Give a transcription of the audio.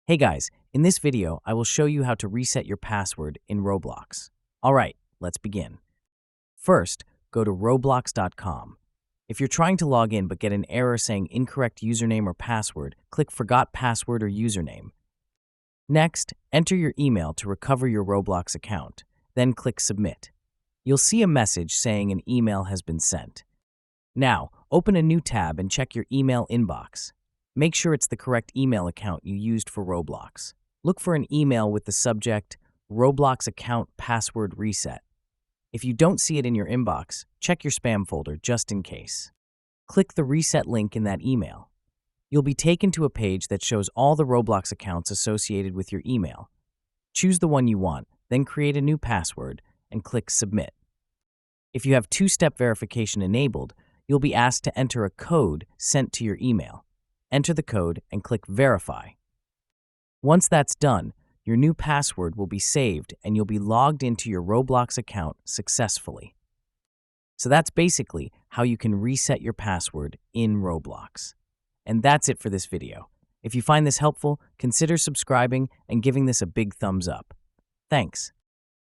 Hey guys, in this video, I will show you how to reset your password in Roblox. Alright, let's begin. First, go to roblox.com. If you're trying to log in but get an error saying incorrect username or password, click Forgot Password or Username. Next, enter your email to recover your Roblox account, then click Submit. You'll see a message saying an email has been sent. Now, open a new tab and check your email inbox. Make sure it's the correct email account you used for Roblox. Look for an email with the subject, Roblox account password reset. If you don't see it in your inbox, check your spam folder just in case. Click the reset link in that email. You'll be taken to a page that shows all the Roblox accounts associated with your email. Choose the one you want, then create a new password and click Submit. If you have two-step verification enabled, you'll be asked to enter a code sent to your email. Enter the code and click Verify. Once that's done, your new password will be saved and you'll be logged into your Roblox account successfully. So that's basically how you can reset your password in Roblox. And that's it for this video. If you find this helpful, consider subscribing and giving this a big thumbs up. Thanks.